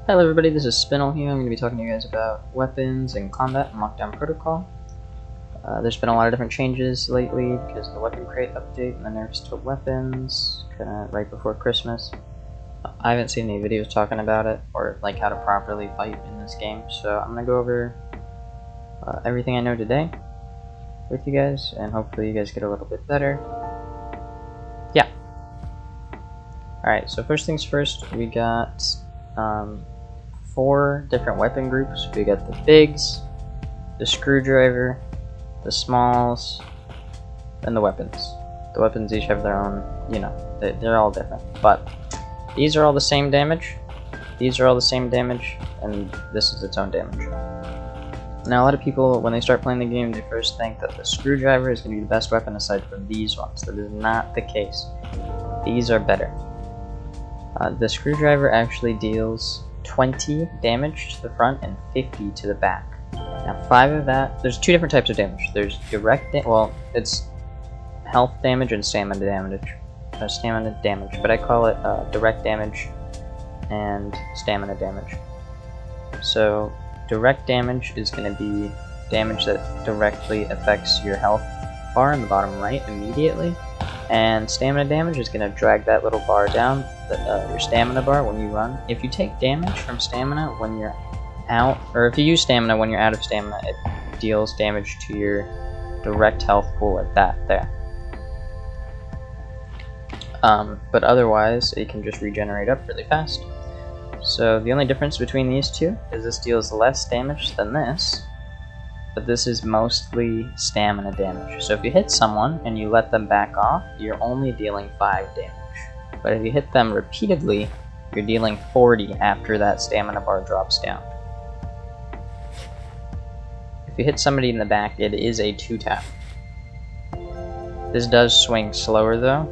Hello everybody, this is Spinel here. I'm going to be talking to you guys about weapons and combat and Lockdown Protocol. There's been a lot of different changes lately because of the weapon crate update and the nerfs to weapons, kind of right before Christmas. I haven't seen any videos talking about it, or like how to properly fight in this game, so I'm going to go over everything I know today with you guys, and hopefully you guys get a little bit better. Yeah. Alright, so first things first, we got 4 different weapon groups. We got the bigs, the screwdriver, the smalls, and the weapons. The weapons each have their own, you know, they're all different. But these are all the same damage, these are all the same damage, and this is its own damage. Now a lot of people, when they start playing the game, they first think that the screwdriver is going to be the best weapon aside from these ones. That is not the case. These are better. The screwdriver actually deals 20 damage to the front and 50 to the back. Now 5 of that, there's 2 different types of damage. There's direct, well, it's health damage and stamina damage. But I call it direct damage and stamina damage. So direct damage is going to be damage that directly affects your health bar in the bottom right immediately, and stamina damage is going to drag that little bar down, your stamina bar, when you run. If you take damage from stamina when you're out, or if you use stamina when you're out of stamina, it deals damage to your direct health pool like that there. But otherwise, it can just regenerate up really fast. So the only difference between these two is this deals less damage than this, but this is mostly stamina damage. So if you hit someone and you let them back off, you're only dealing 5 damage. But if you hit them repeatedly, you're dealing 40 after that stamina bar drops down. If you hit somebody in the back, it is a 2-tap. This does swing slower though,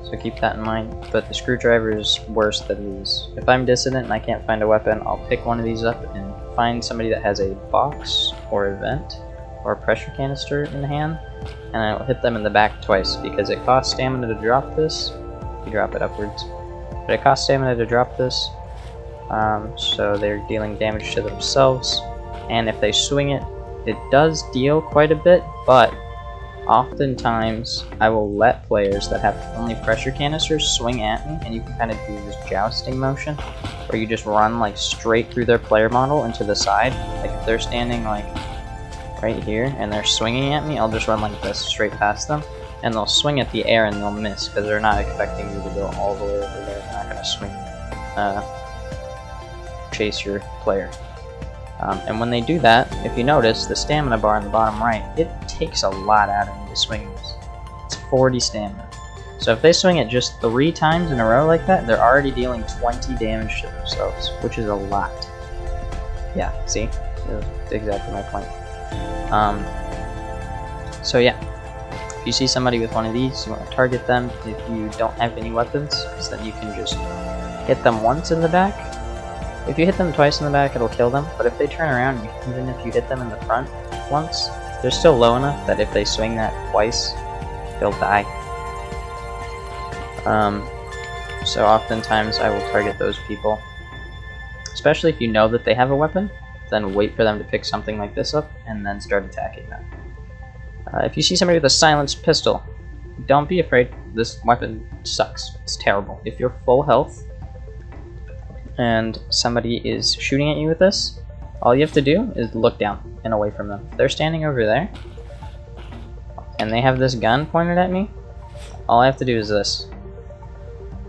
so keep that in mind, but the screwdriver is worse than these. If I'm dissident and I can't find a weapon, I'll pick one of these up and find somebody that has a box or a vent or a pressure canister in hand, and I'll hit them in the back twice, because it costs stamina to drop this. You drop it upwards, but it costs stamina to drop this, so they're dealing damage to themselves. And if they swing it, it does deal quite a bit, but oftentimes I will let players that have only pressure canisters swing at me, and you can kind of do this jousting motion where you just run like straight through their player model and to the side. Like if they're standing like right here and they're swinging at me, I'll just run like this straight past them, and they'll swing at the air and they'll miss because they're not expecting you to go all the way over there. They're not going to swing, chase your player. And when they do that, if you notice, the stamina bar in the bottom right, it takes a lot out of me to swing this. It's 40 stamina. So if they swing it just 3 times in a row like that, they're already dealing 20 damage to themselves, which is a lot. Yeah, see? That's exactly my point. So yeah. If you see somebody with one of these, you want to target them. If you don't have any weapons, because then you can just hit them once in the back. If you hit them twice in the back, it'll kill them, but if they turn around, even if you hit them in the front once, they're still low enough that if they swing that twice, they'll die. So oftentimes I will target those people, especially if you know that they have a weapon, then wait for them to pick something like this up, and then start attacking them. If you see somebody with a silenced pistol, don't be afraid. This weapon sucks. It's terrible. If you're full health and somebody is shooting at you with this, all you have to do is look down and away from them. If they're standing over there and they have this gun pointed at me, all I have to do is this,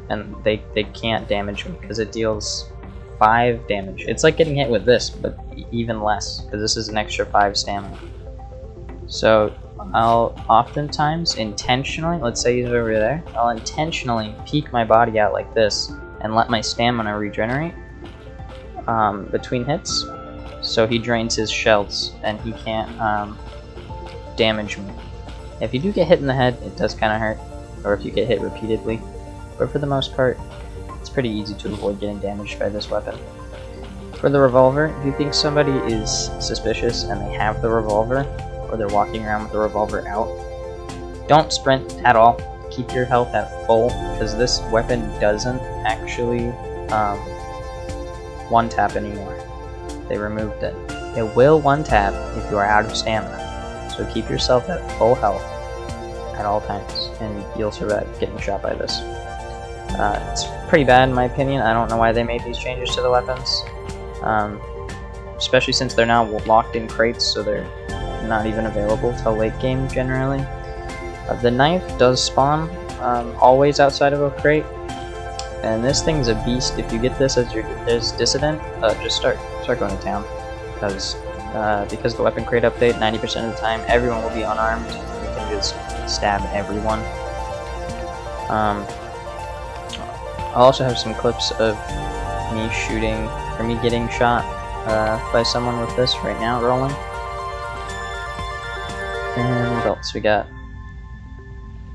and they can't damage me because it deals 5 damage. It's like getting hit with this, but even less, because this is an extra 5 stamina. So I'll oftentimes intentionally, let's say he's over there, I'll intentionally peek my body out like this and let my stamina regenerate between hits, so he drains his shells and he can't damage me. If you do get hit in the head, it does kind of hurt, or if you get hit repeatedly, but for the most part, it's pretty easy to avoid getting damaged by this weapon. For the revolver, if you think somebody is suspicious and they have the revolver, or they're walking around with the revolver out, don't sprint at all. Keep your health at full, because this weapon doesn't actually one tap anymore. They removed it. It will one tap if you are out of stamina. So keep yourself at full health at all times, and you'll survive getting shot by this. It's pretty bad in my opinion. I don't know why they made these changes to the weapons. Especially since they're now locked in crates, so they're not even available till late game generally. The knife does spawn always outside of a crate, and this thing's a beast. If you get this as your dissident, just start going to town, because the weapon crate update, 90% of the time everyone will be unarmed. You can just stab everyone. I'll also have some clips of me shooting, or me getting shot by someone with this right now rolling. And what else we got?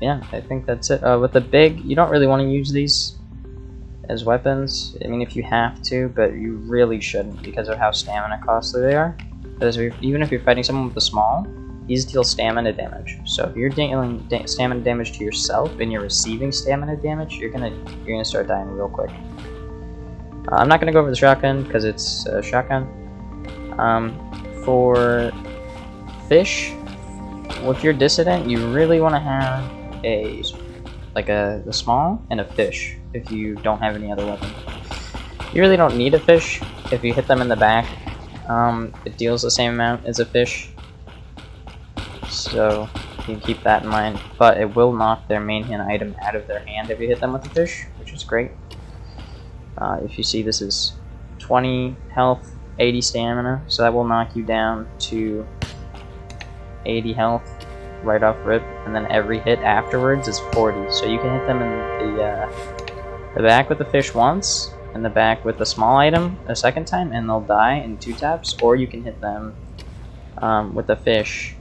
Yeah, I think that's it. With the big, you don't really want to use these as weapons. I mean, if you have to, but you really shouldn't because of how stamina costly they are. Because even if you're fighting someone with a small, these deal stamina damage. So if you're dealing stamina damage to yourself and you're receiving stamina damage, you're gonna start dying real quick. I'm not gonna go over the shotgun because it's a shotgun. For fish, with your dissident, you really want to have a small and a fish. If you don't have any other weapon, you really don't need a fish. If you hit them in the back, it deals the same amount as a fish. So you can keep that in mind, but it will knock their main hit item out of their hand if you hit them with a fish, which is great. If you see, this is 20 health, 80 stamina, so that will knock you down to 80 health right off rip, and then every hit afterwards is 40. So you can hit them in the back with the fish once, and the back with the small item a second time, and they'll die in 2 taps, or you can hit them with the fish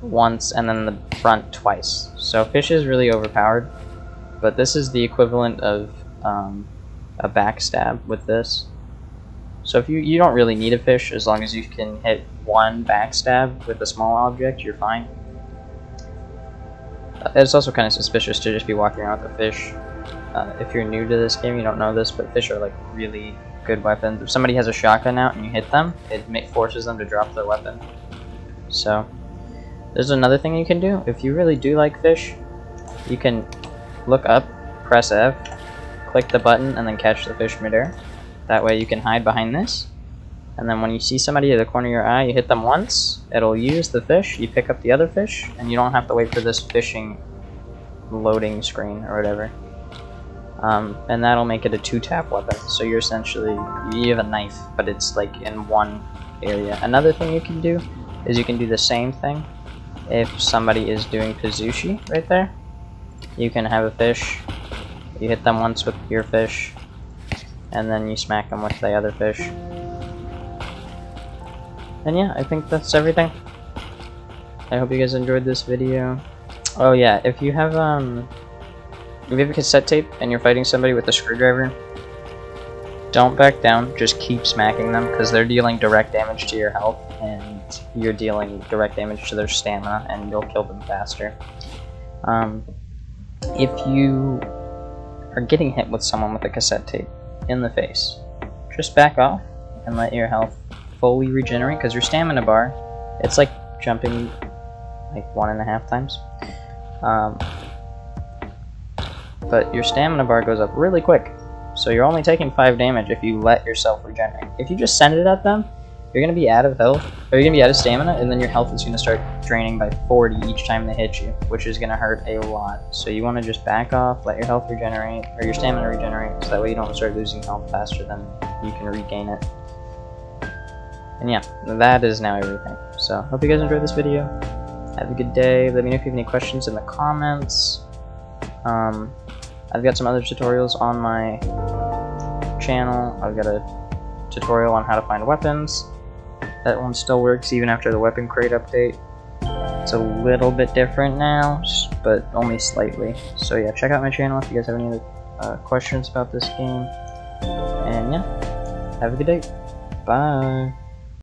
once and then the front twice. So fish is really overpowered, but this is the equivalent of a backstab with this. So if you don't really need a fish, as long as you can hit one backstab with a small object, you're fine. It's also kind of suspicious to just be walking around with a fish. If you're new to this game, you don't know this, but fish are like really good weapons. If somebody has a shotgun out and you hit them, it forces them to drop their weapon. So there's another thing you can do. If you really do like fish, you can look up, press F, click the button, and then catch the fish midair. That way you can hide behind this, and then when you see somebody at the corner of your eye, you hit them once, it'll use the fish, you pick up the other fish, and you don't have to wait for this fishing loading screen or whatever. And that'll make it a 2-tap weapon, so you're essentially, you have a knife, but it's like in one area. Another thing you can do is you can do the same thing if somebody is doing Kazushi right there. You can have a fish, you hit them once with your fish, and then you smack them with the other fish. And yeah, I think that's everything. I hope you guys enjoyed this video. Oh yeah, if you have a cassette tape and you're fighting somebody with a screwdriver, don't back down, just keep smacking them, because they're dealing direct damage to your health, and you're dealing direct damage to their stamina, and you'll kill them faster. If you are getting hit with someone with a cassette tape in the face, just back off and let your health fully regenerate, because your stamina bar, it's like jumping like 1.5 times. But your stamina bar goes up really quick, so you're only taking 5 damage if you let yourself regenerate. If you just send it at them, you're going to be out of health, or you're going to be out of stamina, and then your health is going to start draining by 40 each time they hit you, which is going to hurt a lot. So you want to just back off, let your health regenerate, or your stamina regenerate, so that way you don't start losing health faster than you can regain it. And yeah, that is now everything. So, hope you guys enjoyed this video. Have a good day. Let me know if you have any questions in the comments. I've got some other tutorials on my channel. I've got a tutorial on how to find weapons. That one still works even after the weapon crate update. It's a little bit different now, but only slightly. So yeah, check out my channel if you guys have any other questions about this game. And yeah, have a good day. Bye.